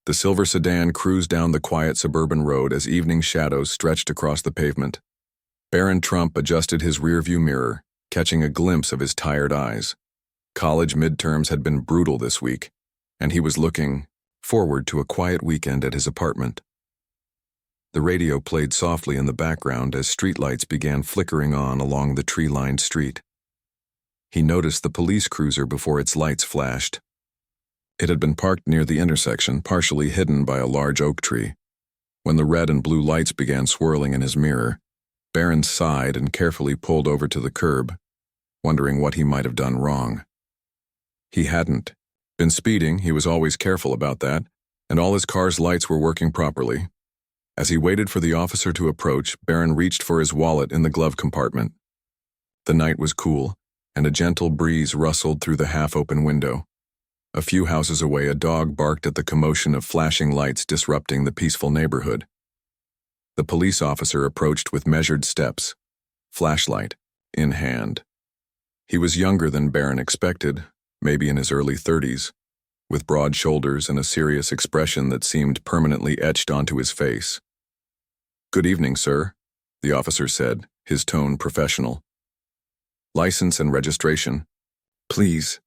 The silver sedan cruised down the quiet suburban road as evening shadows stretched across the pavement. Baron Trump adjusted his rearview mirror, catching a glimpse of his tired eyes. College midterms had been brutal this week, and he was looking forward to a quiet weekend at his apartment. The radio played softly in the background as streetlights began flickering on along the tree-lined street. He noticed the police cruiser before its lights flashed. It had been parked near the intersection, partially hidden by a large oak tree. When the red and blue lights began swirling in his mirror, Baron sighed and carefully pulled over to the curb, wondering what he might have done wrong. He hadn't been speeding, he was always careful about that, and all his car's lights were working properly. As he waited for the officer to approach, Baron reached for his wallet in the glove compartment. The night was cool, and a gentle breeze rustled through the half-open window. A few houses away, a dog barked at the commotion of flashing lights disrupting the peaceful neighborhood. The police officer approached with measured steps, flashlight in hand. He was younger than Baron expected, maybe in his early 30s, with broad shoulders and a serious expression that seemed permanently etched onto his face. "Good evening, sir," the officer said, his tone professional. "License and registration." "Please."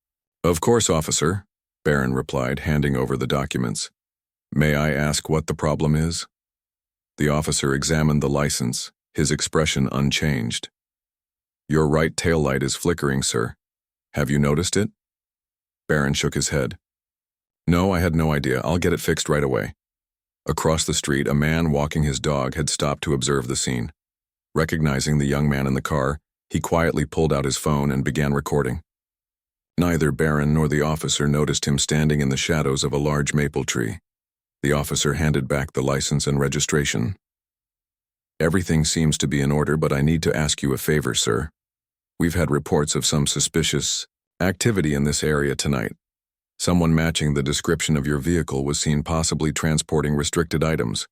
"Of course, officer," Baron replied, handing over the documents. "May I ask what the problem is?" The officer examined the license, his expression unchanged. "Your right taillight is flickering, sir. Have you noticed it?" Baron shook his head. "No, I had no idea. I'll get it fixed right away." Across the street, a man walking his dog had stopped to observe the scene. Recognizing the young man in the car, he quietly pulled out his phone and began recording. Neither Baron nor the officer noticed him standing in the shadows of a large maple tree. The officer handed back the license and registration. "Everything seems to be in order, but I need to ask you a favor, sir. We've had reports of some suspicious activity in this area tonight. Someone matching the description of your vehicle was seen possibly transporting restricted items.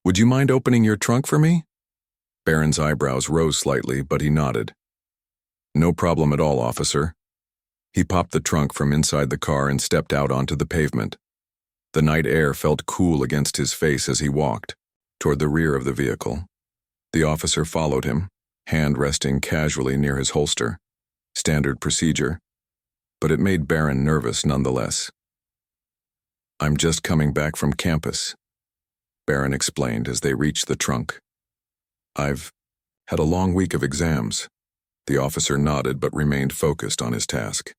Would you mind opening your trunk for me?" Baron's eyebrows rose slightly, but he nodded. "No problem at all, officer." He popped the trunk from inside the car and stepped out onto the pavement. The night air felt cool against his face as he walked toward the rear of the vehicle. The officer followed him, hand resting casually near his holster. Standard procedure, but it made Baron nervous nonetheless. "I'm just coming back from campus," Baron explained as they reached the trunk. "I've had a long week of exams." The officer nodded but remained focused on his task.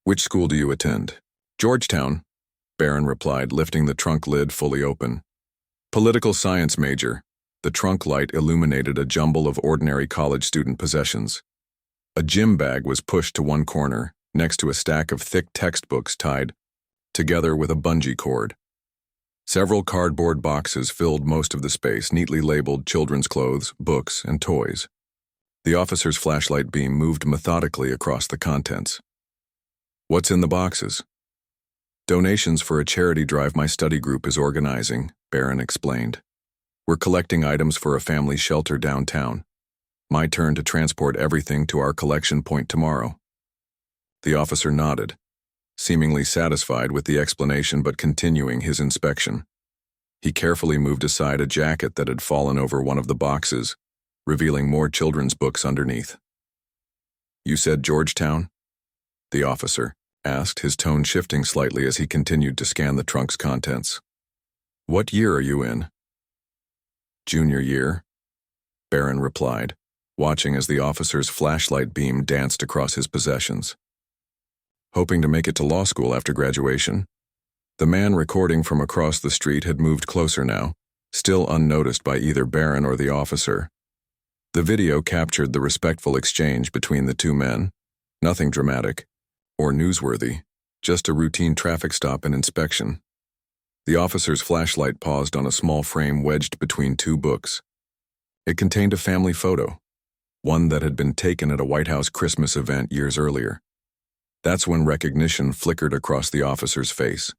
"Which school do you attend?" "Georgetown," Baron replied, lifting the trunk lid fully open. "Political science major." The trunk light illuminated a jumble of ordinary college student possessions. A gym bag was pushed to one corner, next to a stack of thick textbooks tied together with a bungee cord. Several cardboard boxes filled most of the space, neatly labeled children's clothes, books, and toys. The officer's flashlight beam moved methodically across the contents. "What's in the boxes?" "Donations for a charity drive my study group is organizing," Baron explained. "We're collecting items for a family shelter downtown. My turn to transport everything to our collection point tomorrow." The officer nodded, seemingly satisfied with the explanation but continuing his inspection. He carefully moved aside a jacket that had fallen over one of the boxes, revealing more children's books underneath. "You said Georgetown?" the officer asked, his tone shifting slightly as he continued to scan the trunk's contents. "What year are you in?" "Junior year," Baron replied, watching as the officer's flashlight beam danced across his possessions. "Hoping to make it to law school after graduation?" The man recording from across the street had moved closer now, still unnoticed by either Baron or the officer. The video captured the respectful exchange between the two men. Nothing dramatic or newsworthy, just a routine traffic stop and inspection. The officer's flashlight paused on a small frame wedged between two books. It contained a family photo, one that had been taken at a White House Christmas event years earlier. That's when recognition flickered across the officer's face.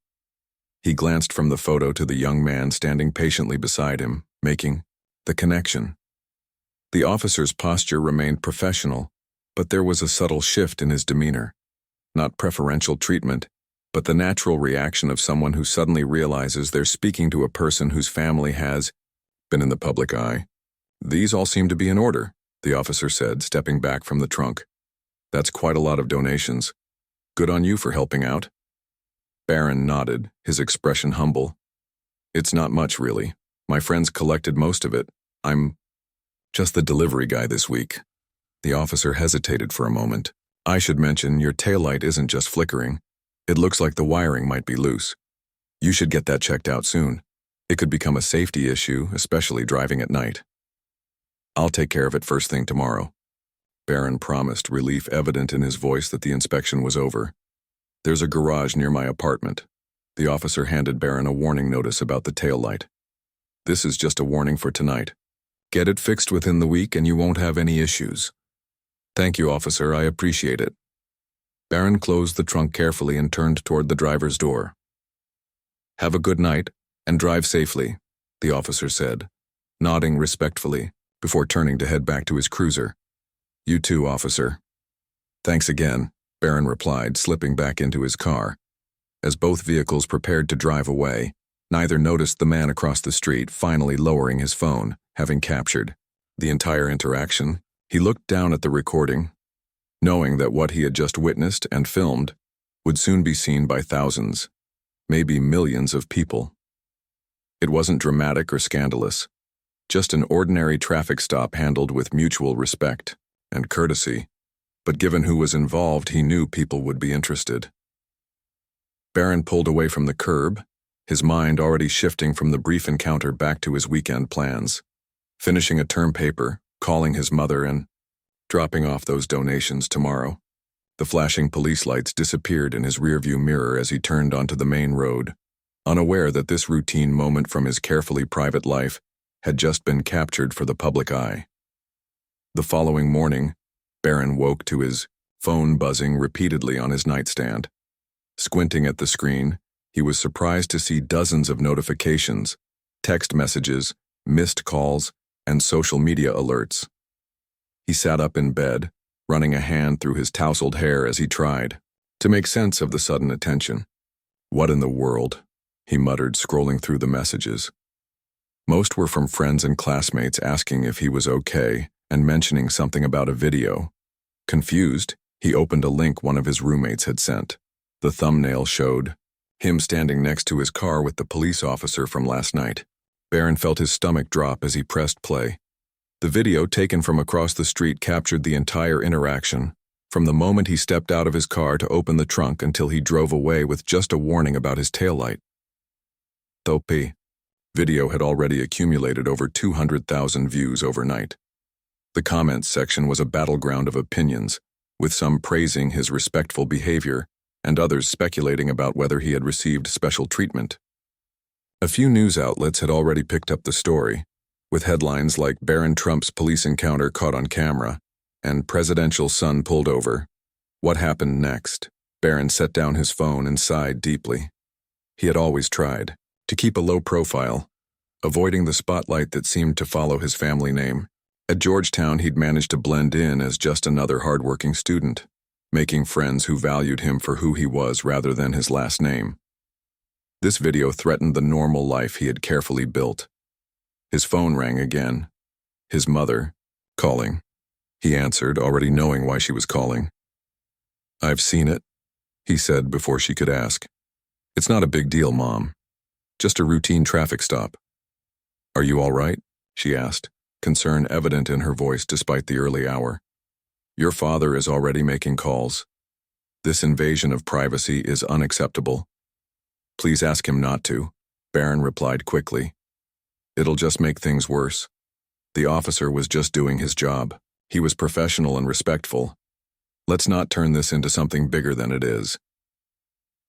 He glanced from the photo to the young man standing patiently beside him, making the connection. The officer's posture remained professional, but there was a subtle shift in his demeanor. Not preferential treatment, but the natural reaction of someone who suddenly realizes they're speaking to a person whose family has been in the public eye. "These all seem to be in order," the officer said, stepping back from the trunk. "That's quite a lot of donations. Good on you for helping out." Barron nodded, his expression humble. "It's not much, really. My friends collected most of it. I'm just the delivery guy this week." The officer hesitated for a moment. "I should mention your taillight isn't just flickering. It looks like the wiring might be loose. You should get that checked out soon. It could become a safety issue, especially driving at night." "I'll take care of it first thing tomorrow," Barron promised, relief evident in his voice that the inspection was over. "There's a garage near my apartment." The officer handed Barron a warning notice about the taillight. "This is just a warning for tonight. Get it fixed within the week and you won't have any issues." "Thank you, officer. I appreciate it." Barron closed the trunk carefully and turned toward the driver's door. "Have a good night and drive safely," the officer said, nodding respectfully before turning to head back to his cruiser. "You too, officer." "Thanks again," Barron replied, slipping back into his car. As both vehicles prepared to drive away, neither noticed the man across the street finally lowering his phone, having captured the entire interaction. He looked down at the recording, knowing that what he had just witnessed and filmed would soon be seen by thousands, maybe millions of people. It wasn't dramatic or scandalous, just an ordinary traffic stop handled with mutual respect and courtesy, but given who was involved, he knew people would be interested. Barron pulled away from the curb, his mind already shifting from the brief encounter back to his weekend plans, finishing a term paper, calling his mother, and dropping off those donations tomorrow. The flashing police lights disappeared in his rearview mirror as he turned onto the main road, unaware that this routine moment from his carefully private life had just been captured for the public eye. The following morning, Barron woke to his phone buzzing repeatedly on his nightstand. Squinting at the screen, he was surprised to see dozens of notifications, text messages, missed calls, and social media alerts. He sat up in bed, running a hand through his tousled hair as he tried to make sense of the sudden attention. "What in the world?" he muttered, scrolling through the messages. Most were from friends and classmates asking if he was okay and mentioning something about a video. Confused, he opened a link one of his roommates had sent. The thumbnail showed him standing next to his car with the police officer from last night. Barron felt his stomach drop as he pressed play. The video taken from across the street captured the entire interaction, from the moment he stepped out of his car to open the trunk until he drove away with just a warning about his taillight. The video had already accumulated over 200,000 views overnight. The comments section was a battleground of opinions, with some praising his respectful behavior and others speculating about whether he had received special treatment. A few news outlets had already picked up the story, with headlines like "Barron Trump's police encounter caught on camera" and "Presidential son pulled over." What happened next? Barron set down his phone and sighed deeply. He had always tried to keep a low profile, avoiding the spotlight that seemed to follow his family name. At Georgetown, he'd managed to blend in as just another hardworking student, making friends who valued him for who he was rather than his last name. This video threatened the normal life he had carefully built. His phone rang again. His mother, calling. He answered, already knowing why she was calling. "I've seen it," he said before she could ask. "It's not a big deal, Mom. Just a routine traffic stop." "Are you all right?" she asked, concern evident in her voice despite the early hour. "Your father is already making calls. This invasion of privacy is unacceptable. Please ask him not to," Barron replied quickly. "It'll just make things worse." The officer was just doing his job. He was professional and respectful. Let's not turn this into something bigger than it is.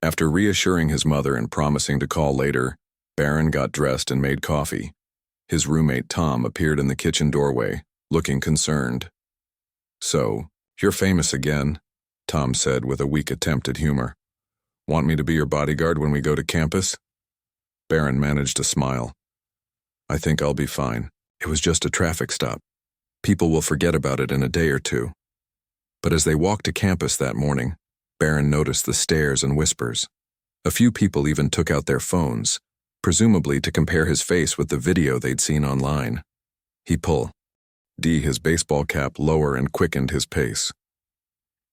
After reassuring his mother and promising to call later, Barron got dressed and made coffee. His roommate Tom appeared in the kitchen doorway, looking concerned. "So, you're famous again," Tom said with a weak attempt at humor. "Want me to be your bodyguard when we go to campus?" Barron managed a smile. "I think I'll be fine. It was just a traffic stop. People will forget about it in a day or two." But as they walked to campus that morning, Barron noticed the stares and whispers. A few people even took out their phones, presumably to compare his face with the video they'd seen online. He pulled his baseball cap lower and quickened his pace.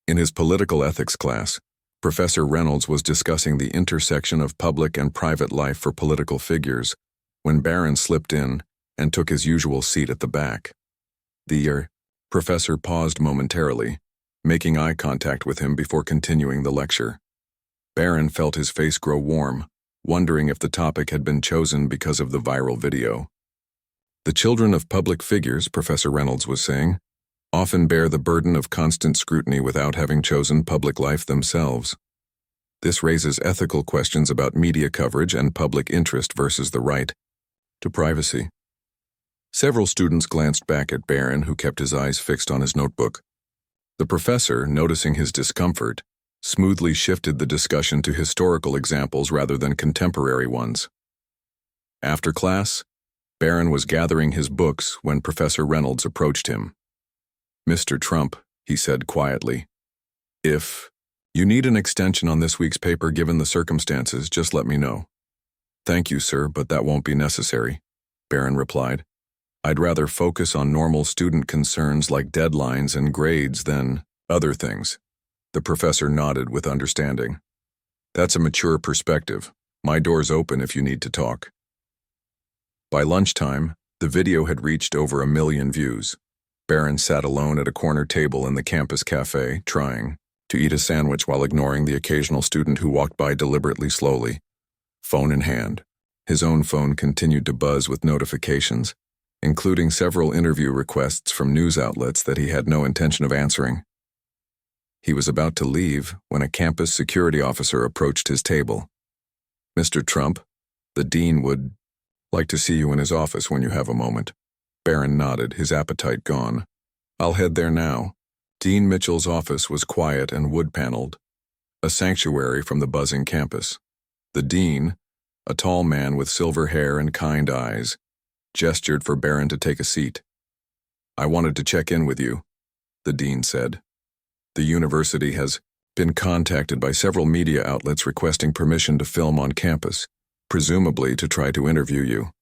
In his political ethics class, Professor Reynolds was discussing the intersection of public and private life for political figures when Barron slipped in and took his usual seat at the back. The professor paused momentarily, making eye contact with him before continuing the lecture. Barron felt his face grow warm, wondering if the topic had been chosen because of the viral video. The children of public figures, Professor Reynolds was saying, often bear the burden of constant scrutiny without having chosen public life themselves. This raises ethical questions about media coverage and public interest versus the right to privacy. Several students glanced back at Barron, who kept his eyes fixed on his notebook. The professor, noticing his discomfort, smoothly shifted the discussion to historical examples rather than contemporary ones. After class, Barron was gathering his books when Professor Reynolds approached him. "Mr. Trump," he said quietly, "if you need an extension on this week's paper given the circumstances, just let me know." "Thank you, sir, but that won't be necessary," Barron replied. "I'd rather focus on normal student concerns like deadlines and grades than other things." The professor nodded with understanding. "That's a mature perspective. My door's open if you need to talk." By lunchtime, the video had reached over 1 million views. Barron sat alone at a corner table in the campus cafe, trying to eat a sandwich while ignoring the occasional student who walked by deliberately slowly, phone in hand. His own phone continued to buzz with notifications, including several interview requests from news outlets that he had no intention of answering. He was about to leave when a campus security officer approached his table. "Mr. Trump, the dean would like to see you in his office when you have a moment." Barron nodded, his appetite gone. "I'll head there now." Dean Mitchell's office was quiet and wood-paneled, a sanctuary from the buzzing campus. The dean, a tall man with silver hair and kind eyes, gestured for Barron to take a seat. "I wanted to check in with you," the dean said. "The university has been contacted by several media outlets requesting permission to film on campus, presumably to try to interview you."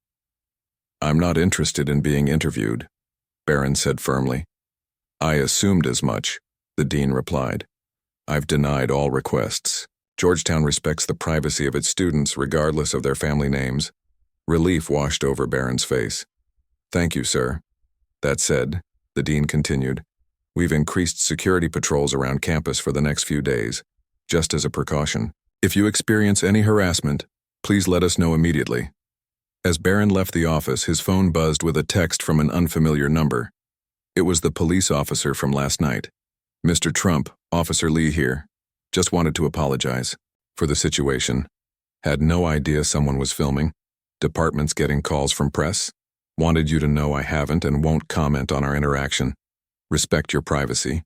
"I'm not interested in being interviewed," Barron said firmly. "I assumed as much," the dean replied. "I've denied all requests. Georgetown respects the privacy of its students regardless of their family names." Relief washed over Barron's face. "Thank you, sir. That said," the dean continued, "we've increased security patrols around campus for the next few days, just as a precaution. If you experience any harassment, please let us know immediately." As Barron left the office, his phone buzzed with a text from an unfamiliar number. It was the police officer from last night. "Mr. Trump, Officer Lee here. Just wanted to apologize for the situation. Had no idea someone was filming. Department's getting calls from press. Wanted you to know I haven't and won't comment on our interaction. Respect your privacy."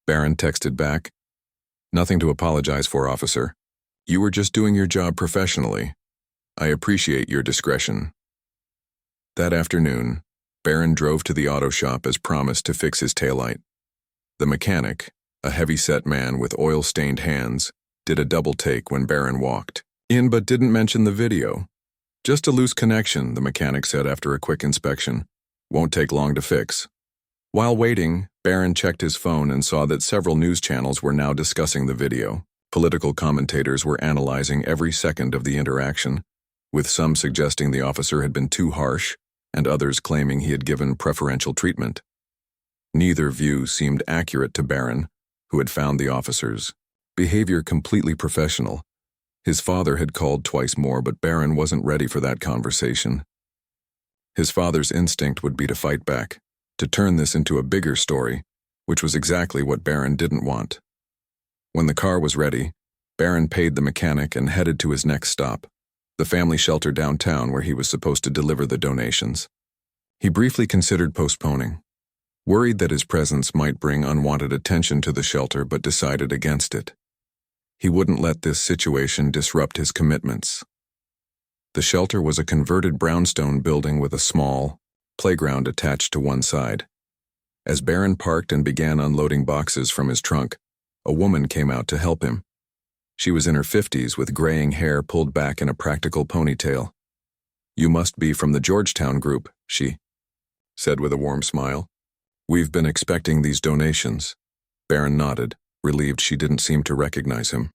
Barron texted back, "Nothing to apologize for, officer. You were just doing your job professionally. I appreciate your discretion." That afternoon, Barron drove to the auto shop as promised to fix his taillight. The mechanic, a heavy-set man with oil-stained hands, did a double take when Barron walked in but didn't mention the video. "Just a loose connection," the mechanic said after a quick inspection. "Won't take long to fix." While waiting, Barron checked his phone and saw that several news channels were now discussing the video. Political commentators were analyzing every second of the interaction, with some suggesting the officer had been too harsh and others claiming he had given preferential treatment. Neither view seemed accurate to Barron, who had found the officer's behavior completely professional. His father had called twice more, but Barron wasn't ready for that conversation. His father's instinct would be to fight back, to turn this into a bigger story, which was exactly what Barron didn't want. When the car was ready, Barron paid the mechanic and headed to his next stop, the family shelter downtown where he was supposed to deliver the donations. He briefly considered postponing, worried that his presence might bring unwanted attention to the shelter, but decided against it. He wouldn't let this situation disrupt his commitments. The shelter was a converted brownstone building with a small playground attached to one side. As Barron parked and began unloading boxes from his trunk, a woman came out to help him. She was in her 50s with graying hair pulled back in a practical ponytail. "You must be from the Georgetown group," she said with a warm smile. "We've been expecting these donations." Barron nodded, relieved she didn't seem to recognize him.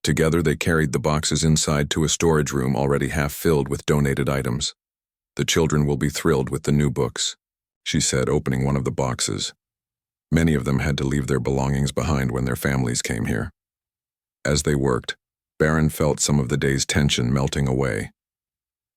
Together they carried the boxes inside to a storage room already half filled with donated items. "The children will be thrilled with the new books," she said, opening one of the boxes. Many of them had to leave their belongings behind when their families came here. As they worked, Barron felt some of the day's tension melting away.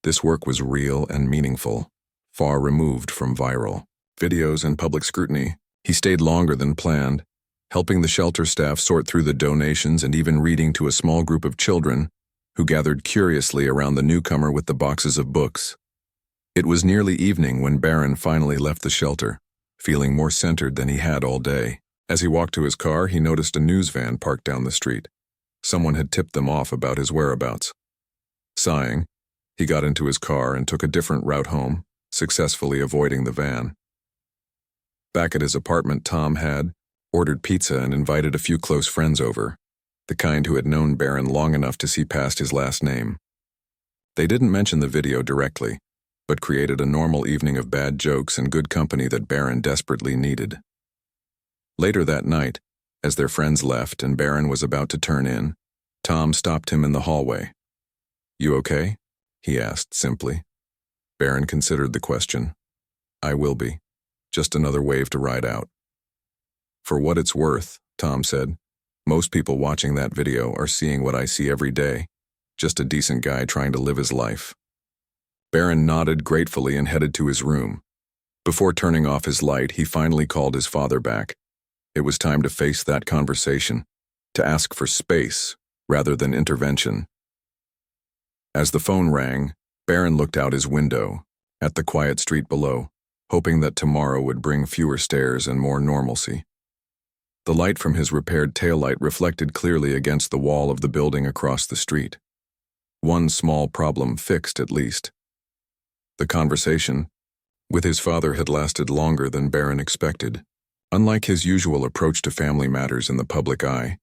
This work was real and meaningful, far removed from viral videos and public scrutiny. He stayed longer than planned, helping the shelter staff sort through the donations and even reading to a small group of children who gathered curiously around the newcomer with the boxes of books. It was nearly evening when Barron finally left the shelter, feeling more centered than he had all day. As he walked to his car, he noticed a news van parked down the street. Someone had tipped them off about his whereabouts. Sighing, he got into his car and took a different route home, successfully avoiding the van. Back at his apartment, Tom had ordered pizza and invited a few close friends over, the kind who had known Barron long enough to see past his last name. They didn't mention the video directly, but created a normal evening of bad jokes and good company that Barron desperately needed. Later that night, as their friends left and Barron was about to turn in, Tom stopped him in the hallway. "You okay?" he asked simply. Barron considered the question. "I will be. Just another wave to ride out." "For what it's worth," Tom said, "most people watching that video are seeing what I see every day, just a decent guy trying to live his life." Barron nodded gratefully and headed to his room. Before turning off his light, he finally called his father back. It was time to face that conversation, to ask for space rather than intervention. As the phone rang, Barron looked out his window, at the quiet street below, hoping that tomorrow would bring fewer stairs and more normalcy. The light from his repaired taillight reflected clearly against the wall of the building across the street. One small problem fixed, at least. The conversation with his father had lasted longer than Barron expected. Unlike his usual approach to family matters in the public eye,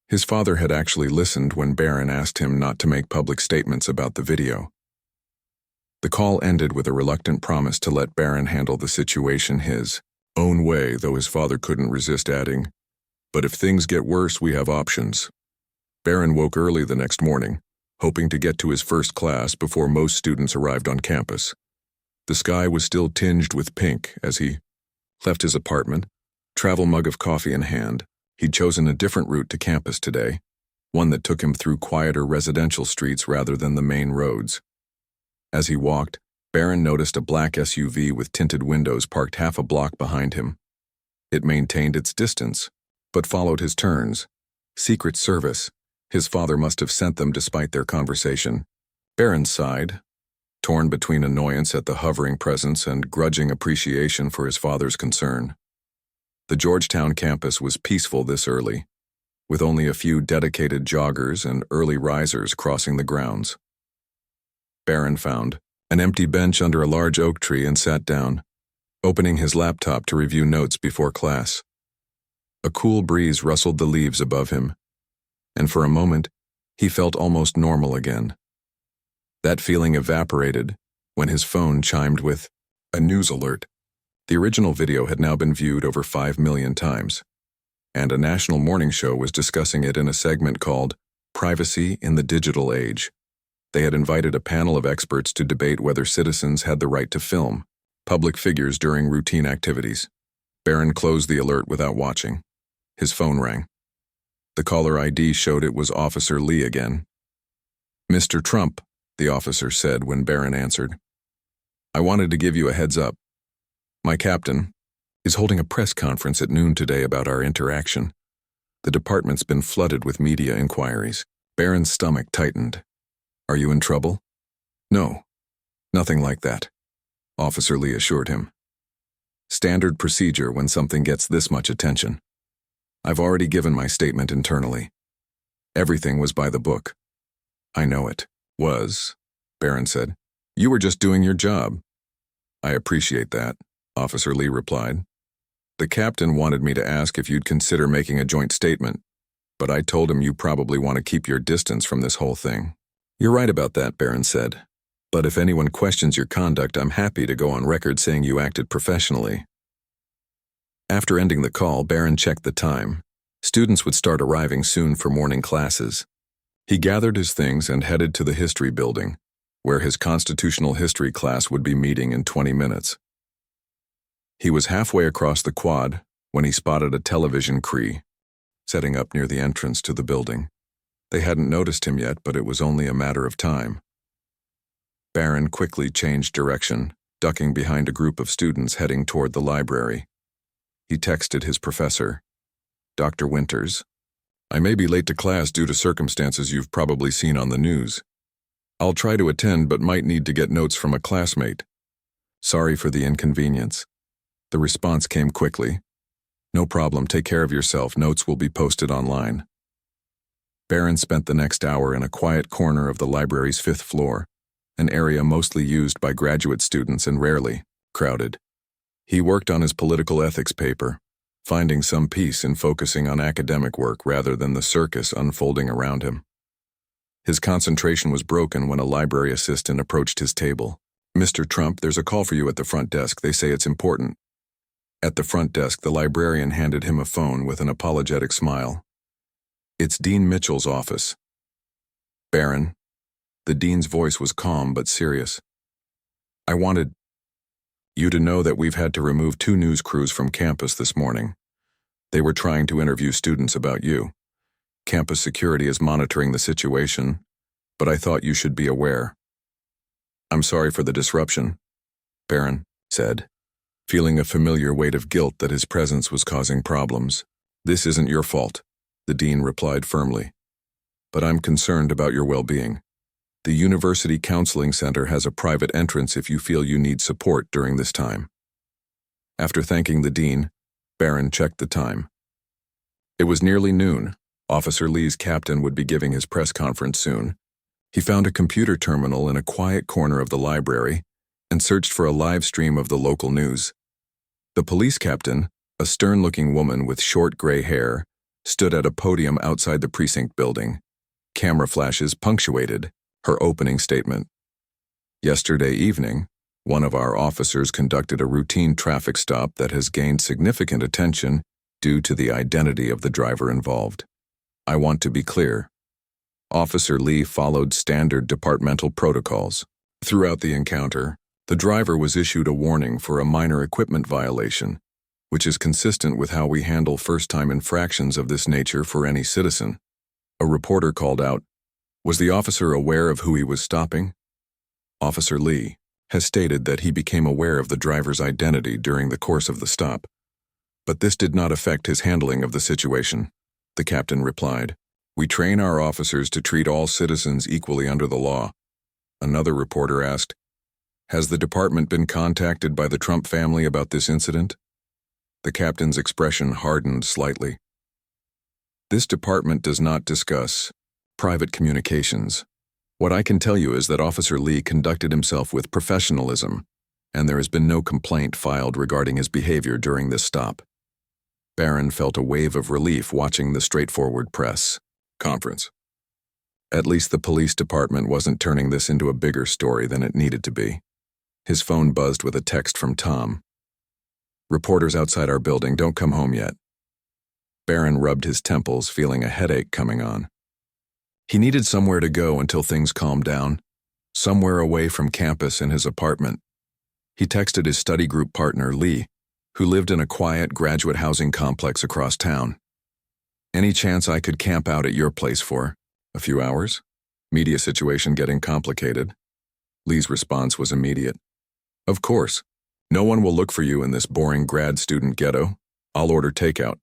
his father had actually listened when Barron asked him not to make public statements about the video. The call ended with a reluctant promise to let Barron handle the situation his own way, though his father couldn't resist adding, "But if things get worse, we have options." Barron woke early the next morning, hoping to get to his first class before most students arrived on campus. The sky was still tinged with pink as he left his apartment, travel mug of coffee in hand. He'd chosen a different route to campus today, one that took him through quieter residential streets rather than the main roads. As he walked, Barron noticed a black SUV with tinted windows parked half a block behind him. It maintained its distance, but followed his turns. Secret Service. His father must have sent them despite their conversation. Barron sighed, torn between annoyance at the hovering presence and grudging appreciation for his father's concern. The Georgetown campus was peaceful this early, with only a few dedicated joggers and early risers crossing the grounds. Barron found an empty bench under a large oak tree and sat down, opening his laptop to review notes before class. A cool breeze rustled the leaves above him, and for a moment, he felt almost normal again. That feeling evaporated when his phone chimed with a news alert. The original video had now been viewed over 5 million times, and a national morning show was discussing it in a segment called Privacy in the Digital Age. They had invited a panel of experts to debate whether citizens had the right to film public figures during routine activities. Barron closed the alert without watching. His phone rang. The caller ID showed it was Officer Lee again. "Mr. Trump," the officer said when Barron answered. "I wanted to give you a heads up. My captain is holding a press conference at noon today about our interaction. The department's been flooded with media inquiries." Barron's stomach tightened. "Are you in trouble?" "No, nothing like that," Officer Lee assured him. "Standard procedure when something gets this much attention. I've already given my statement internally. Everything was by the book." "I know it was," Barron said. "You were just doing your job." "I appreciate that," Officer Lee replied. "The captain wanted me to ask if you'd consider making a joint statement, but I told him you probably want to keep your distance from this whole thing. You're right about that, Barron said. But if anyone questions your conduct, I'm happy to go on record saying you acted professionally. After ending the call, Barron checked the time. Students would start arriving soon for morning classes. He gathered his things and headed to the history building, where his constitutional history class would be meeting in 20 minutes. He was halfway across the quad when he spotted a television crew setting up near the entrance to the building. They hadn't noticed him yet, but it was only a matter of time. Barron quickly changed direction, ducking behind a group of students heading toward the library. He texted his professor, Dr. Winters, I may be late to class due to circumstances you've probably seen on the news. I'll try to attend but might need to get notes from a classmate. Sorry for the inconvenience. The response came quickly. No problem, take care of yourself, notes will be posted online. Barron spent the next hour in a quiet corner of the library's 5th floor, an area mostly used by graduate students and rarely crowded. He worked on his political ethics paper, finding some peace in focusing on academic work rather than the circus unfolding around him. His concentration was broken when a library assistant approached his table. Mr. Trump, there's a call for you at the front desk. They say it's important. At the front desk, the librarian handed him a phone with an apologetic smile. It's Dean Mitchell's office. Barron. The dean's voice was calm but serious. I wanted you to know that we've had to remove 2 news crews from campus this morning. They were trying to interview students about you. Campus security is monitoring the situation, but I thought you should be aware. I'm sorry for the disruption, Barron said, feeling a familiar weight of guilt that his presence was causing problems. This isn't your fault, the dean replied firmly. But I'm concerned about your well-being. The University Counseling Center has a private entrance if you feel you need support during this time. After thanking the dean, Barron checked the time. It was nearly noon. Officer Lee's captain would be giving his press conference soon. He found a computer terminal in a quiet corner of the library and searched for a live stream of the local news. The police captain, a stern-looking woman with short gray hair, stood at a podium outside the precinct building. Camera flashes punctuated her opening statement. Yesterday evening, one of our officers conducted a routine traffic stop that has gained significant attention due to the identity of the driver involved. I want to be clear. Officer Lee followed standard departmental protocols. Throughout the encounter, the driver was issued a warning for a minor equipment violation, which is consistent with how we handle first-time infractions of this nature for any citizen. A reporter called out, was the officer aware of who he was stopping? Officer Lee has stated that he became aware of the driver's identity during the course of the stop, but this did not affect his handling of the situation, the captain replied. We train our officers to treat all citizens equally under the law. Another reporter asked, has the department been contacted by the Trump family about this incident? The captain's expression hardened slightly. This department does not discuss private communications. What I can tell you is that Officer Lee conducted himself with professionalism, and there has been no complaint filed regarding his behavior during this stop. Barron felt a wave of relief watching the straightforward press conference. At least the police department wasn't turning this into a bigger story than it needed to be. His phone buzzed with a text from Tom. Reporters outside our building, don't come home yet. Barron rubbed his temples, feeling a headache coming on. He needed somewhere to go until things calmed down, somewhere away from campus and his apartment. He texted his study group partner, Lee, who lived in a quiet graduate housing complex across town. Any chance I could camp out at your place for a few hours? Media situation getting complicated. Lee's response was immediate. Of course. No one will look for you in this boring grad student ghetto. I'll order takeout.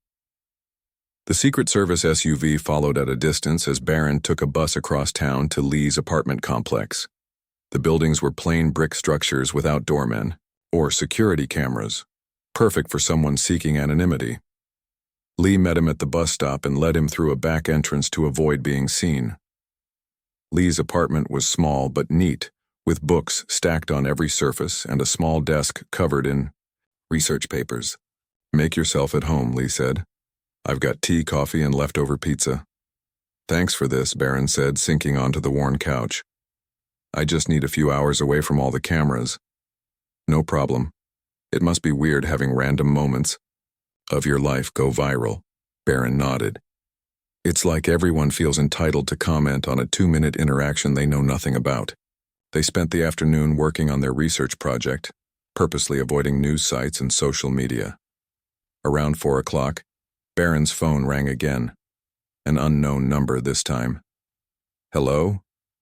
The Secret Service SUV followed at a distance as Barron took a bus across town to Lee's apartment complex. The buildings were plain brick structures without doormen or security cameras, perfect for someone seeking anonymity. Lee met him at the bus stop and led him through a back entrance to avoid being seen. Lee's apartment was small but neat, with books stacked on every surface and a small desk covered in research papers. Make yourself at home, Lee said. I've got tea, coffee, and leftover pizza. Thanks for this, Barron said, sinking onto the worn couch. I just need a few hours away from all the cameras. No problem. It must be weird having random moments of your life go viral. Barron nodded. It's like everyone feels entitled to comment on a 2-minute interaction they know nothing about. They spent the afternoon working on their research project, purposely avoiding news sites and social media. Around 4 o'clock, Barron's phone rang again. An unknown number this time. Hello?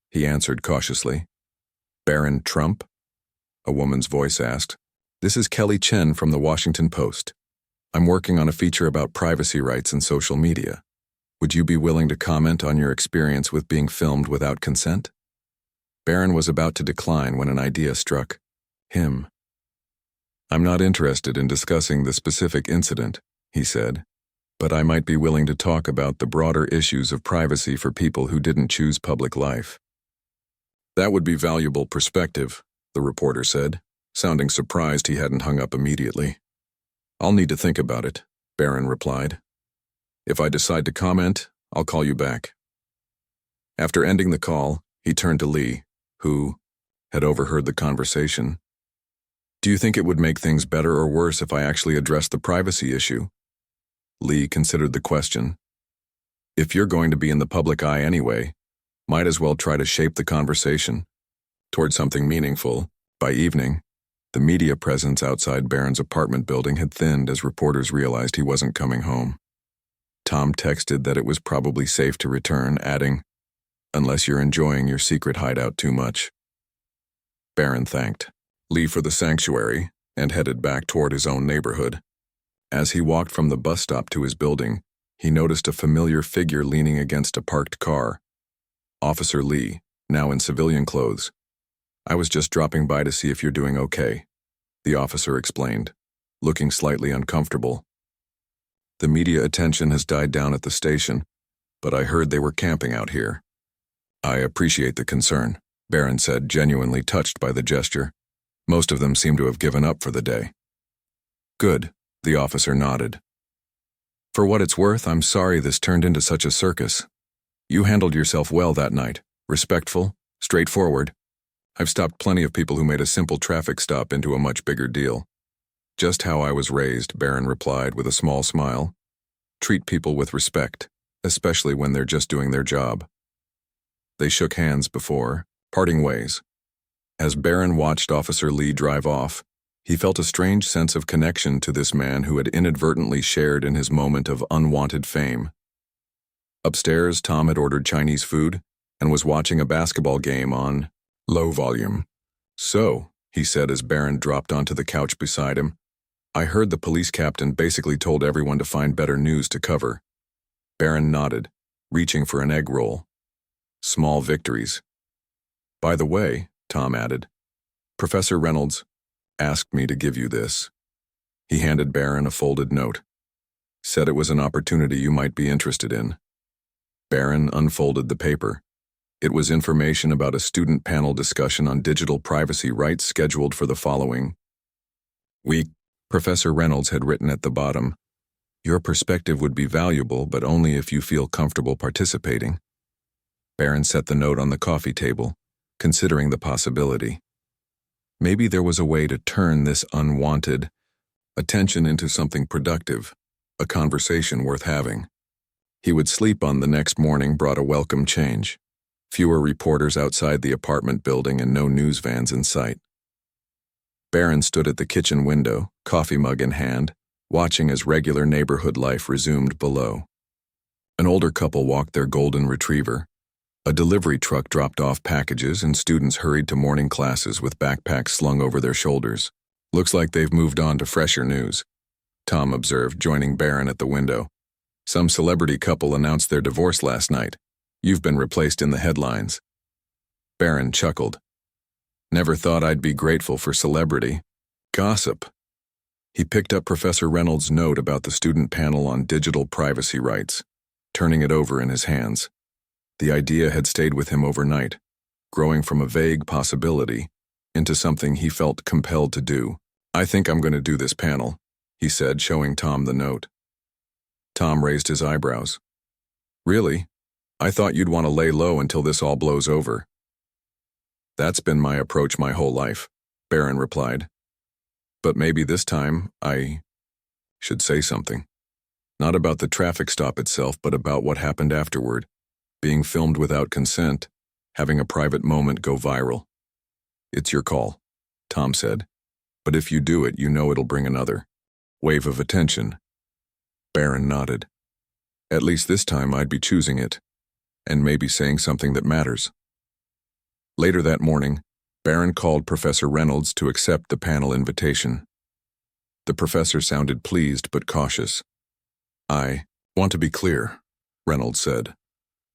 He answered cautiously. Barron Trump? A woman's voice asked. This is Kelly Chen from the Washington Post. I'm working on a feature about privacy rights in social media. Would you be willing to comment on your experience with being filmed without consent? Barron was about to decline when an idea struck him. I'm not interested in discussing the specific incident, he said, but I might be willing to talk about the broader issues of privacy for people who didn't choose public life. That would be valuable perspective, the reporter said, sounding surprised he hadn't hung up immediately. I'll need to think about it, Barron replied. If I decide to comment, I'll call you back. After ending the call, he turned to Lee, who had overheard the conversation. Do you think it would make things better or worse if I actually addressed the privacy issue? Lee considered the question. If you're going to be in the public eye anyway, might as well try to shape the conversation toward something meaningful. By evening, the media presence outside Barron's apartment building had thinned as reporters realized he wasn't coming home. Tom texted that it was probably safe to return, adding, unless you're enjoying your secret hideout too much. Barron thanked Lee for the sanctuary and headed back toward his own neighborhood. As he walked from the bus stop to his building, he noticed a familiar figure leaning against a parked car. Officer Lee, now in civilian clothes. I was just dropping by to see if you're doing okay, the officer explained, looking slightly uncomfortable. The media attention has died down at the station, but I heard they were camping out here. I appreciate the concern, Barron said, genuinely touched by the gesture. Most of them seem to have given up for the day. Good, the officer nodded. For what it's worth, I'm sorry this turned into such a circus. You handled yourself well that night, respectful, straightforward. I've stopped plenty of people who made a simple traffic stop into a much bigger deal. Just how I was raised, Barron replied with a small smile. Treat people with respect, especially when they're just doing their job. They shook hands before, parting ways. As Barron watched Officer Lee drive off, he felt a strange sense of connection to this man who had inadvertently shared in his moment of unwanted fame. Upstairs, Tom had ordered Chinese food and was watching a basketball game on low volume. So, he said as Barron dropped onto the couch beside him, I heard the police captain basically told everyone to find better news to cover. Barron nodded, reaching for an egg roll. Small victories. By the way, Tom added, Professor Reynolds asked me to give you this. He handed Barron a folded note. Said it was an opportunity you might be interested in. Barron unfolded the paper. It was information about a student panel discussion on digital privacy rights scheduled for the following week. Professor Reynolds had written at the bottom, Your perspective would be valuable, but only if you feel comfortable participating. Barron set the note on the coffee table, considering the possibility. Maybe there was a way to turn this unwanted attention into something productive, a conversation worth having. He would sleep on the next morning brought a welcome change. Fewer reporters outside the apartment building and no news vans in sight. Barron stood at the kitchen window, coffee mug in hand, watching as regular neighborhood life resumed below. An older couple walked their golden retriever. A delivery truck dropped off packages and students hurried to morning classes with backpacks slung over their shoulders. Looks like they've moved on to fresher news, Tom observed, joining Barron at the window. Some celebrity couple announced their divorce last night. You've been replaced in the headlines. Barron chuckled. Never thought I'd be grateful for celebrity gossip. He picked up Professor Reynolds' note about the student panel on digital privacy rights, turning it over in his hands. The idea had stayed with him overnight, growing from a vague possibility into something he felt compelled to do. I think I'm going to do this panel, he said, showing Tom the note. Tom raised his eyebrows. Really? I thought you'd want to lay low until this all blows over. That's been my approach my whole life, Barron replied. But maybe this time I should say something. Not about the traffic stop itself, but about what happened afterward. Being filmed without consent, having a private moment go viral. It's your call, Tom said. But if you do it, you know it'll bring another wave of attention. Barron nodded. At least this time I'd be choosing it, and maybe saying something that matters. Later that morning, Barron called Professor Reynolds to accept the panel invitation. The professor sounded pleased but cautious. I want to be clear, Reynolds said.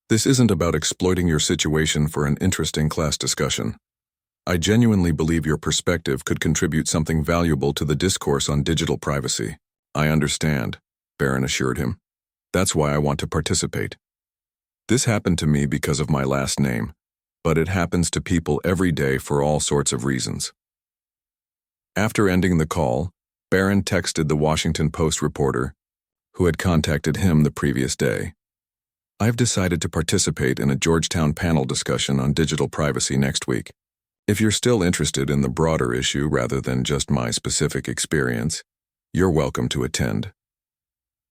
This isn't about exploiting your situation for an interesting class discussion. I genuinely believe your perspective could contribute something valuable to the discourse on digital privacy. I understand, Barron assured him. That's why I want to participate. This happened to me because of my last name, but it happens to people every day for all sorts of reasons. After ending the call, Barron texted the Washington Post reporter who had contacted him the previous day. I've decided to participate in a Georgetown panel discussion on digital privacy next week. If you're still interested in the broader issue rather than just my specific experience, you're welcome to attend.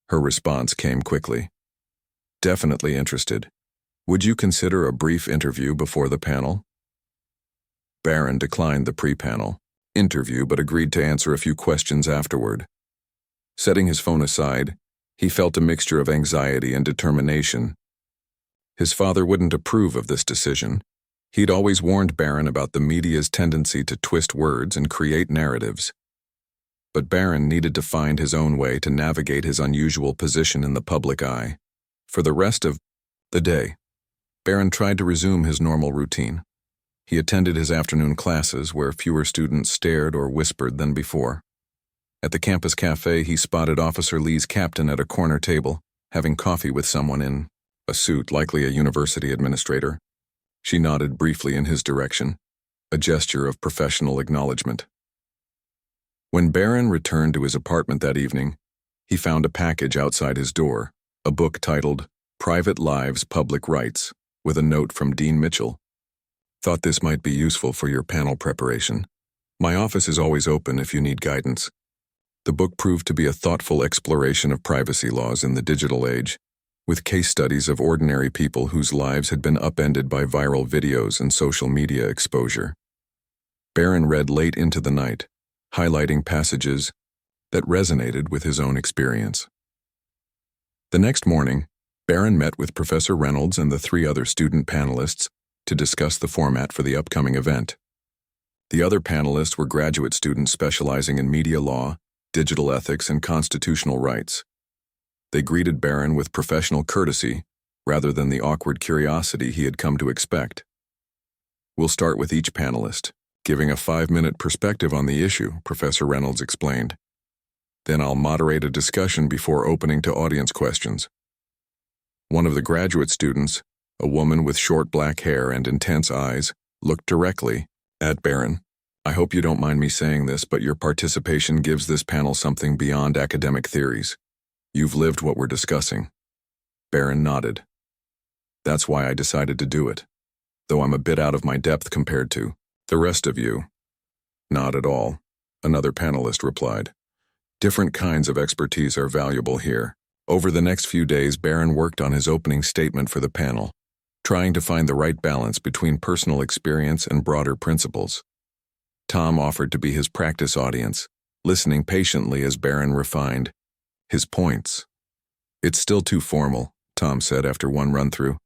Her response came quickly. Definitely interested. Would you consider a brief interview before the panel? Barron declined the pre-panel interview but agreed to answer a few questions afterward. Setting his phone aside, he felt a mixture of anxiety and determination. His father wouldn't approve of this decision. He'd always warned Barron about the media's tendency to twist words and create narratives. But Barron needed to find his own way to navigate his unusual position in the public eye. For the rest of the day, Barron tried to resume his normal routine. He attended his afternoon classes where fewer students stared or whispered than before. At the campus cafe, he spotted Officer Lee's captain at a corner table, having coffee with someone in a suit, likely a university administrator. She nodded briefly in his direction, a gesture of professional acknowledgement. When Barron returned to his apartment that evening, he found a package outside his door, a book titled Private Lives, Public Rights, with a note from Dean Mitchell. Thought this might be useful for your panel preparation. My office is always open if you need guidance. The book proved to be a thoughtful exploration of privacy laws in the digital age, with case studies of ordinary people whose lives had been upended by viral videos and social media exposure. Barron read late into the night, highlighting passages that resonated with his own experience. The next morning, Barron met with Professor Reynolds and the 3 other student panelists to discuss the format for the upcoming event. The other panelists were graduate students specializing in media law, digital ethics, and constitutional rights. They greeted Barron with professional courtesy rather than the awkward curiosity he had come to expect. We'll start with each panelist, giving a 5-minute perspective on the issue, Professor Reynolds explained. Then I'll moderate a discussion before opening to audience questions. One of the graduate students, a woman with short black hair and intense eyes, looked directly at Barron. I hope you don't mind me saying this, but your participation gives this panel something beyond academic theories. You've lived what we're discussing. Barron nodded. That's why I decided to do it, though I'm a bit out of my depth compared to the rest of you. Not at all, another panelist replied. Different kinds of expertise are valuable here. Over the next few days, Barron worked on his opening statement for the panel, trying to find the right balance between personal experience and broader principles. Tom offered to be his practice audience, listening patiently as Barron refined his points. It's still too formal, Tom said after one run-through.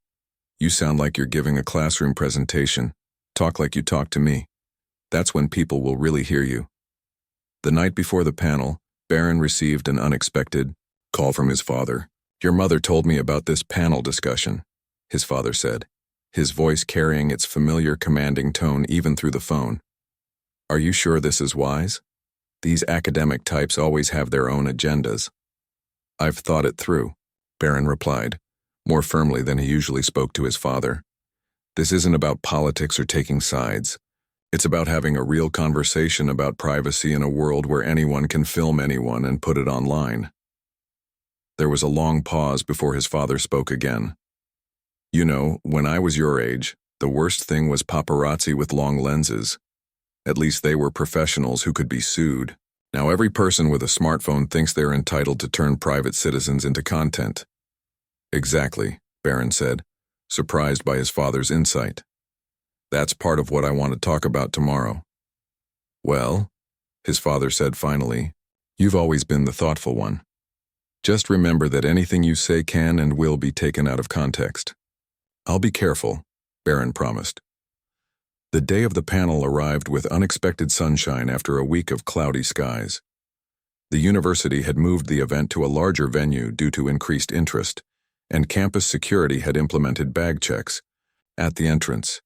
You sound like you're giving a classroom presentation. Talk like you talk to me. That's when people will really hear you. The night before the panel, Barron received an unexpected call from his father. Your mother told me about this panel discussion, his father said, his voice carrying its familiar commanding tone even through the phone. Are you sure this is wise? These academic types always have their own agendas. I've thought it through, Barron replied, more firmly than he usually spoke to his father. This isn't about politics or taking sides. It's about having a real conversation about privacy in a world where anyone can film anyone and put it online. There was a long pause before his father spoke again. You know, when I was your age, the worst thing was paparazzi with long lenses. At least they were professionals who could be sued. Now every person with a smartphone thinks they're entitled to turn private citizens into content. Exactly, Barron said, surprised by his father's insight. That's part of what I want to talk about tomorrow. Well, his father said finally, you've always been the thoughtful one. Just remember that anything you say can and will be taken out of context. I'll be careful, Barron promised. The day of the panel arrived with unexpected sunshine after a week of cloudy skies. The university had moved the event to a larger venue due to increased interest, and campus security had implemented bag checks at the entrance.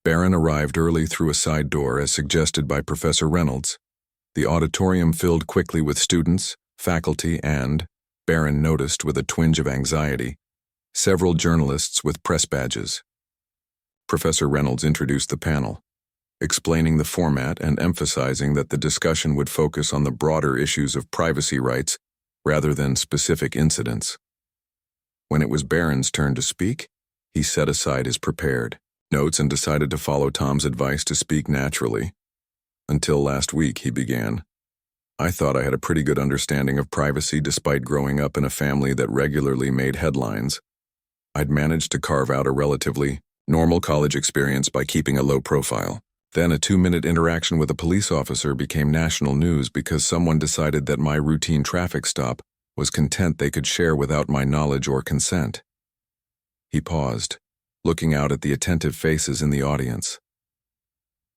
Barron arrived early through a side door as suggested by Professor Reynolds. The auditorium filled quickly with students, faculty, and, Barron noticed with a twinge of anxiety, several journalists with press badges. Professor Reynolds introduced the panel, explaining the format and emphasizing that the discussion would focus on the broader issues of privacy rights rather than specific incidents. When it was Barron's turn to speak, he set aside his prepared notes and decided to follow Tom's advice to speak naturally. Until last week, he began. I thought I had a pretty good understanding of privacy despite growing up in a family that regularly made headlines. I'd managed to carve out a relatively normal college experience by keeping a low profile. Then a 2-minute interaction with a police officer became national news because someone decided that my routine traffic stop was content they could share without my knowledge or consent. He paused, looking out at the attentive faces in the audience.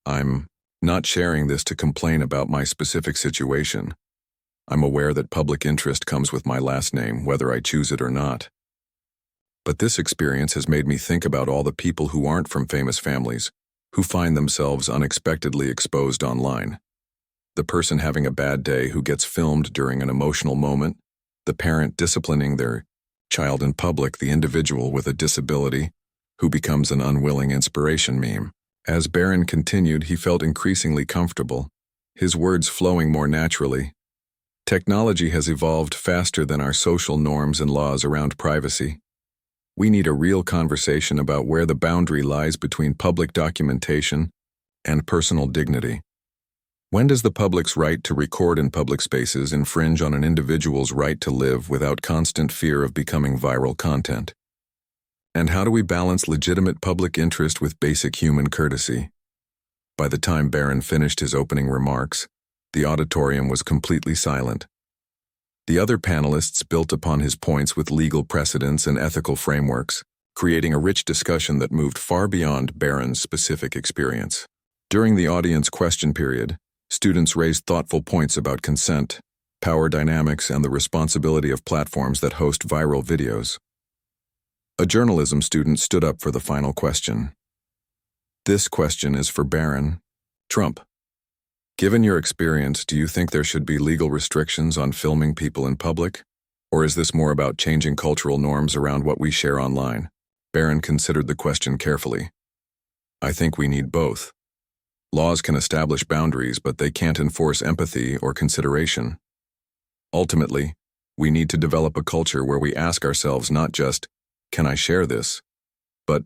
I'm not sharing this to complain about my specific situation. I'm aware that public interest comes with my last name, whether I choose it or not. But this experience has made me think about all the people who aren't from famous families, who find themselves unexpectedly exposed online. The person having a bad day who gets filmed during an emotional moment, the parent disciplining their child in public, the individual with a disability who becomes an unwilling inspiration meme. As Barron continued, he felt increasingly comfortable, his words flowing more naturally. Technology has evolved faster than our social norms and laws around privacy. We need a real conversation about where the boundary lies between public documentation and personal dignity. When does the public's right to record in public spaces infringe on an individual's right to live without constant fear of becoming viral content? And how do we balance legitimate public interest with basic human courtesy? By the time Barron finished his opening remarks, the auditorium was completely silent. The other panelists built upon his points with legal precedents and ethical frameworks, creating a rich discussion that moved far beyond Barron's specific experience. During the audience question period, students raised thoughtful points about consent, power dynamics, and the responsibility of platforms that host viral videos. A journalism student stood up for the final question. This question is for Barron Trump. Given your experience, do you think there should be legal restrictions on filming people in public? Or is this more about changing cultural norms around what we share online? Barron considered the question carefully. I think we need both. Laws can establish boundaries, but they can't enforce empathy or consideration. Ultimately, we need to develop a culture where we ask ourselves not just, can I share this? But,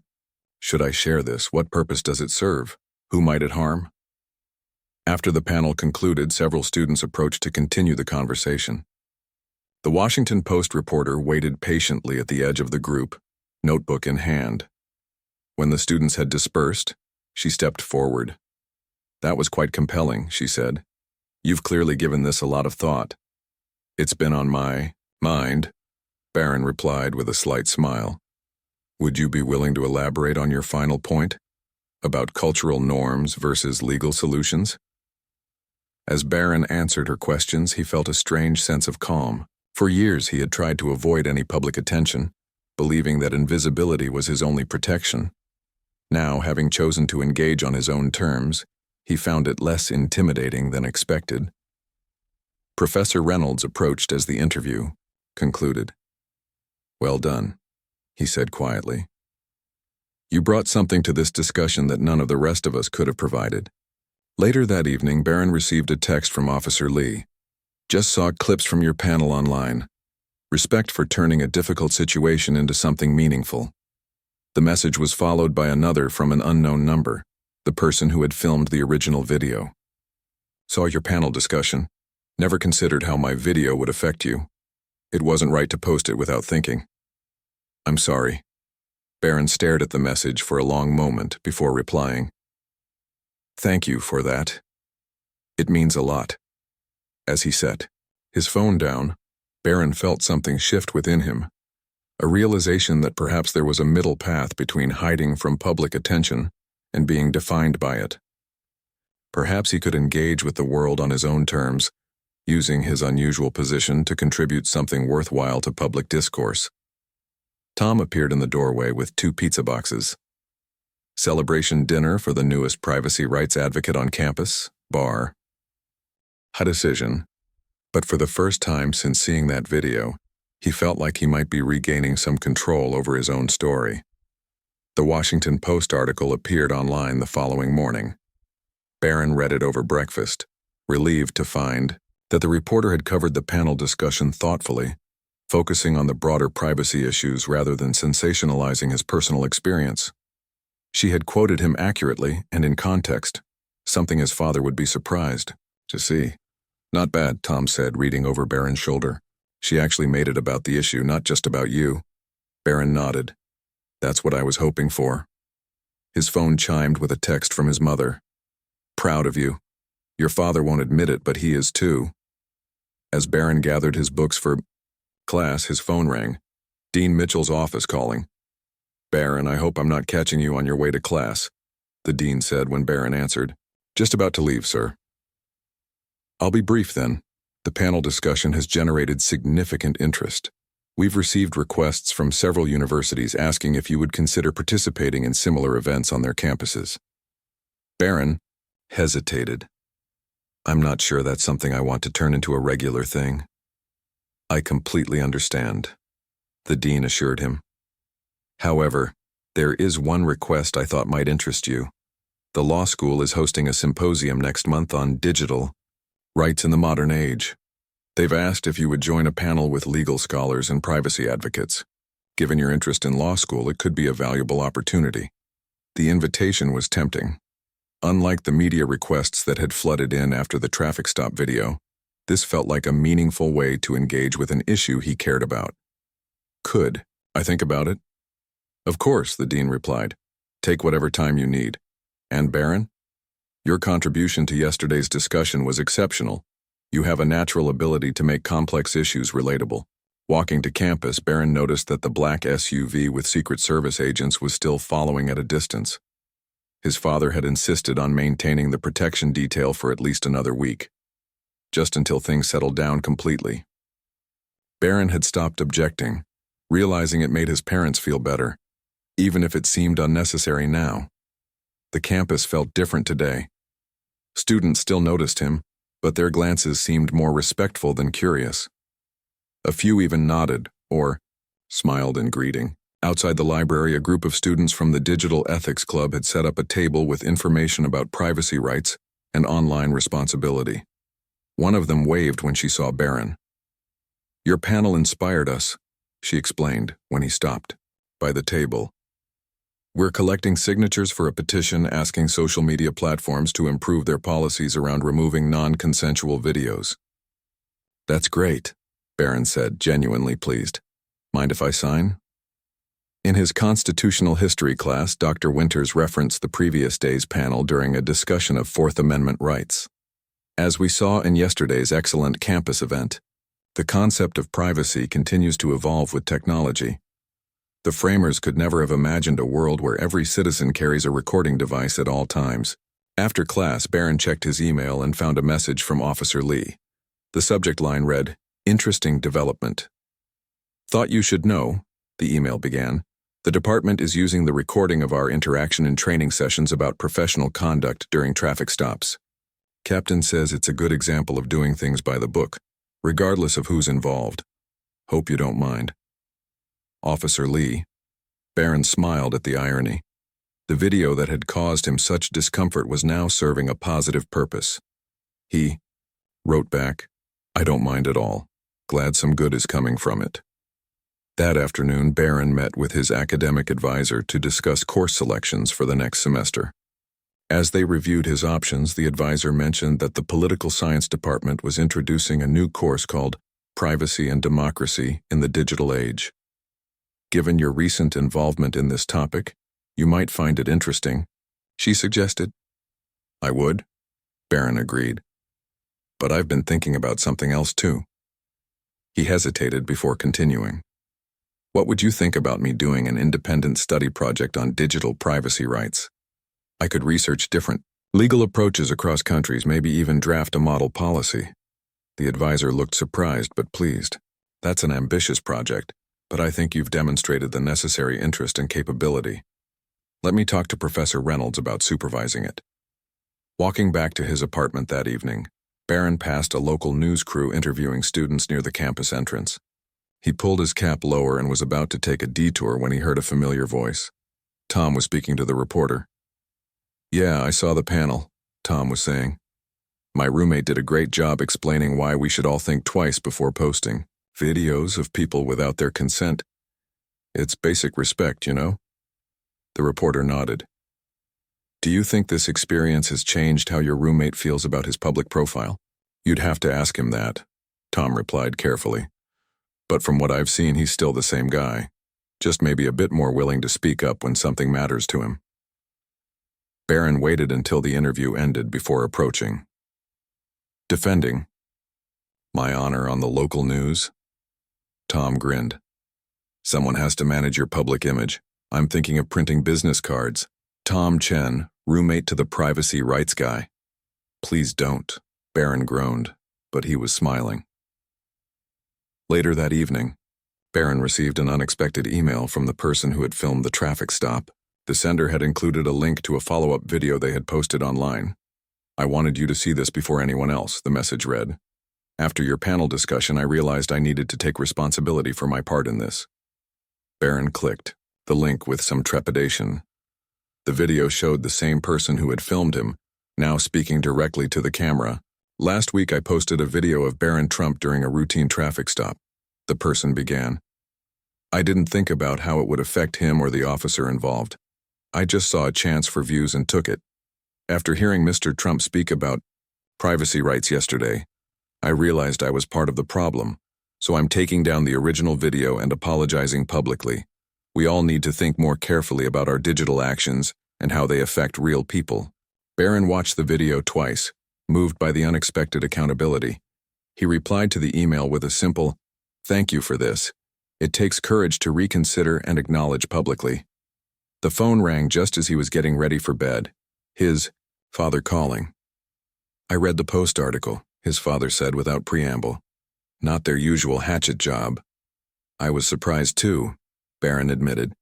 should I share this? What purpose does it serve? Who might it harm? After the panel concluded, several students approached to continue the conversation. The Washington Post reporter waited patiently at the edge of the group, notebook in hand. When the students had dispersed, she stepped forward. That was quite compelling, she said. You've clearly given this a lot of thought. It's been on my mind, Barron replied with a slight smile. Would you be willing to elaborate on your final point? About cultural norms versus legal solutions? As Barron answered her questions, he felt a strange sense of calm. For years he had tried to avoid any public attention, believing that invisibility was his only protection. Now, having chosen to engage on his own terms, he found it less intimidating than expected. Professor Reynolds approached as the interview concluded. Well done, he said quietly. You brought something to this discussion that none of the rest of us could have provided. Later that evening, Barron received a text from Officer Lee. Just saw clips from your panel online. Respect for turning a difficult situation into something meaningful. The message was followed by another from an unknown number, the person who had filmed the original video. Saw your panel discussion. Never considered how my video would affect you. It wasn't right to post it without thinking. I'm sorry. Barron stared at the message for a long moment before replying. Thank you for that. It means a lot. As he set his phone down, Barron felt something shift within him, a realization that perhaps there was a middle path between hiding from public attention and being defined by it. Perhaps he could engage with the world on his own terms, using his unusual position to contribute something worthwhile to public discourse. Tom appeared in the doorway with 2 pizza boxes. Celebration dinner for the newest privacy rights advocate on campus, bar. A decision, but for the first time since seeing that video, he felt like he might be regaining some control over his own story. The Washington Post article appeared online the following morning. Barron read it over breakfast, relieved to find that the reporter had covered the panel discussion thoughtfully, focusing on the broader privacy issues rather than sensationalizing his personal experience. She had quoted him accurately and in context, something his father would be surprised to see. Not bad, Tom said, reading over Barron's shoulder. She actually made it about the issue, not just about you. Barron nodded. That's what I was hoping for. His phone chimed with a text from his mother. Proud of you. Your father won't admit it, but he is too. As Barron gathered his books for class, his phone rang. Dean Mitchell's office calling. Barron, I hope I'm not catching you on your way to class, the dean said when Barron answered. Just about to leave, sir. I'll be brief then. The panel discussion has generated significant interest. We've received requests from several universities asking if you would consider participating in similar events on their campuses. Barron hesitated. I'm not sure that's something I want to turn into a regular thing. I completely understand, the dean assured him. However, there is one request I thought might interest you. The law school is hosting a symposium next month on digital rights in the modern age. They've asked if you would join a panel with legal scholars and privacy advocates. Given your interest in law school, it could be a valuable opportunity. The invitation was tempting. Unlike the media requests that had flooded in after the traffic stop video, this felt like a meaningful way to engage with an issue he cared about. Could I think about it? Of course, the dean replied. Take whatever time you need. And Barron? Your contribution to yesterday's discussion was exceptional. You have a natural ability to make complex issues relatable. Walking to campus, Barron noticed that the black SUV with Secret Service agents was still following at a distance. His father had insisted on maintaining the protection detail for at least another week, just until things settled down completely. Barron had stopped objecting, realizing it made his parents feel better, even if it seemed unnecessary now. The campus felt different today. Students still noticed him, but their glances seemed more respectful than curious. A few even nodded, or smiled in greeting. Outside the library, a group of students from the Digital Ethics Club had set up a table with information about privacy rights and online responsibility. One of them waved when she saw Barron. Your panel inspired us, she explained when he stopped by the table. We're collecting signatures for a petition asking social media platforms to improve their policies around removing non-consensual videos. That's great, Barron said, genuinely pleased. Mind if I sign? In his constitutional history class, Dr. Winters referenced the previous day's panel during a discussion of Fourth Amendment rights. As we saw in yesterday's excellent campus event, the concept of privacy continues to evolve with technology. The framers could never have imagined a world where every citizen carries a recording device at all times. After class, Barron checked his email and found a message from Officer Lee. The subject line read, Interesting development. Thought you should know, the email began. The department is using the recording of our interaction and training sessions about professional conduct during traffic stops. Captain says it's a good example of doing things by the book, regardless of who's involved. Hope you don't mind. Officer Lee. Barron smiled at the irony. The video that had caused him such discomfort was now serving a positive purpose. He wrote back, I don't mind at all. Glad some good is coming from it. That afternoon, Barron met with his academic advisor to discuss course selections for the next semester. As they reviewed his options, the advisor mentioned that the political science department was introducing a new course called Privacy and Democracy in the Digital Age. Given your recent involvement in this topic, you might find it interesting, she suggested. I would, Barron agreed. But I've been thinking about something else too. He hesitated before continuing. What would you think about me doing an independent study project on digital privacy rights? I could research different legal approaches across countries, maybe even draft a model policy. The advisor looked surprised but pleased. That's an ambitious project, but I think you've demonstrated the necessary interest and capability. Let me talk to Professor Reynolds about supervising it. Walking back to his apartment that evening, Barron passed a local news crew interviewing students near the campus entrance. He pulled his cap lower and was about to take a detour when he heard a familiar voice. Tom was speaking to the reporter. Yeah, I saw the panel, Tom was saying. My roommate did a great job explaining why we should all think twice before posting videos of people without their consent. It's basic respect, you know? The reporter nodded. Do you think this experience has changed how your roommate feels about his public profile? You'd have to ask him that, Tom replied carefully. But from what I've seen, he's still the same guy, just maybe a bit more willing to speak up when something matters to him. Barron waited until the interview ended before approaching. Defending my honor on the local news? Tom grinned. Someone has to manage your public image. I'm thinking of printing business cards. Tom Chen, roommate to the privacy rights guy. Please don't, Barron groaned, but he was smiling. Later that evening, Barron received an unexpected email from the person who had filmed the traffic stop. The sender had included a link to a follow-up video they had posted online. I wanted you to see this before anyone else, the message read. After your panel discussion, I realized I needed to take responsibility for my part in this. Barron clicked the link with some trepidation. The video showed the same person who had filmed him, now speaking directly to the camera. Last week I posted a video of Barron Trump during a routine traffic stop. The person began. I didn't think about how it would affect him or the officer involved. I just saw a chance for views and took it. After hearing Mr. Trump speak about privacy rights yesterday, I realized I was part of the problem, so I'm taking down the original video and apologizing publicly. We all need to think more carefully about our digital actions and how they affect real people. Barron watched the video twice, moved by the unexpected accountability. He replied to the email with a simple, "Thank you for this. It takes courage to reconsider and acknowledge publicly." The phone rang just as he was getting ready for bed. His father calling. I read the Post article, his father said without preamble. Not their usual hatchet job. I was surprised too, Barron admitted.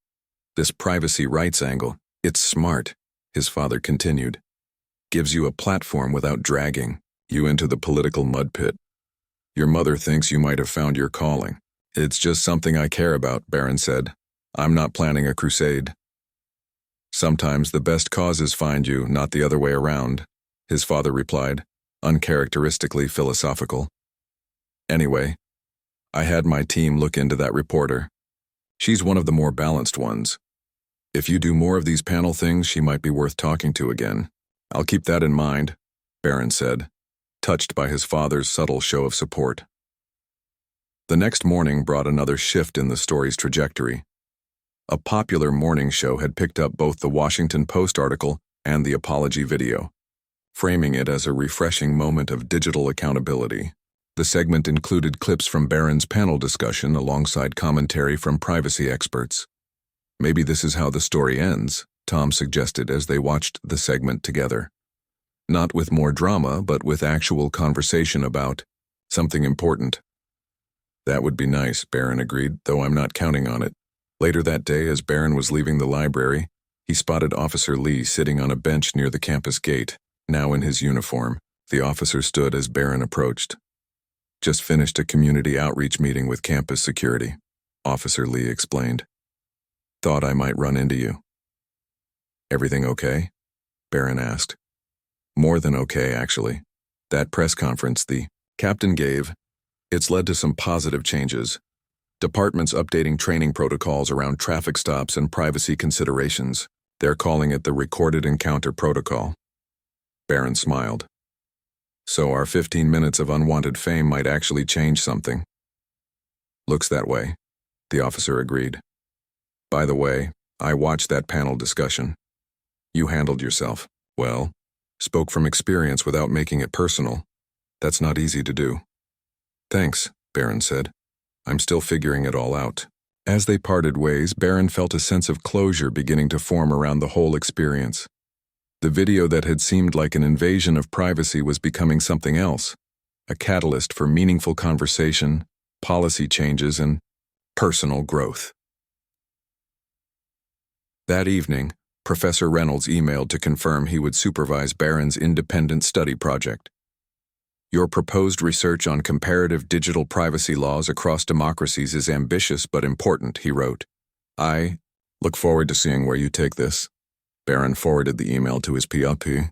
This privacy rights angle, it's smart, his father continued. Gives you a platform without dragging you into the political mud pit. Your mother thinks you might have found your calling. It's just something I care about, Barron said. I'm not planning a crusade. Sometimes the best causes find you, not the other way around, his father replied, uncharacteristically philosophical. Anyway, I had my team look into that reporter. She's one of the more balanced ones. If you do more of these panel things, she might be worth talking to again. I'll keep that in mind, Barron said, touched by his father's subtle show of support. The next morning brought another shift in the story's trajectory. A popular morning show had picked up both the Washington Post article and the apology video, framing it as a refreshing moment of digital accountability. The segment included clips from Barron's panel discussion alongside commentary from privacy experts. Maybe this is how the story ends, Tom suggested as they watched the segment together. Not with more drama, but with actual conversation about something important. That would be nice, Barron agreed, though I'm not counting on it. Later that day, as Barron was leaving the library, he spotted Officer Lee sitting on a bench near the campus gate, now in his uniform. The officer stood as Barron approached. Just finished a community outreach meeting with campus security, Officer Lee explained. Thought I might run into you. Everything okay? Barron asked. More than okay, actually. That press conference the captain gave, it's led to some positive changes. Departments updating training protocols around traffic stops and privacy considerations. They're calling it the Recorded Encounter Protocol. Barron smiled. So our 15 minutes of unwanted fame might actually change something. Looks that way, the officer agreed. By the way, I watched that panel discussion. You handled yourself well, spoke from experience without making it personal. That's not easy to do. Thanks, Barron said. I'm still figuring it all out. As they parted ways, Barron felt a sense of closure beginning to form around the whole experience. The video that had seemed like an invasion of privacy was becoming something else, a catalyst for meaningful conversation, policy changes, and personal growth. That evening, Professor Reynolds emailed to confirm he would supervise Barron's independent study project. Your proposed research on comparative digital privacy laws across democracies is ambitious but important, he wrote. I look forward to seeing where you take this. Barron forwarded the email to his PLP.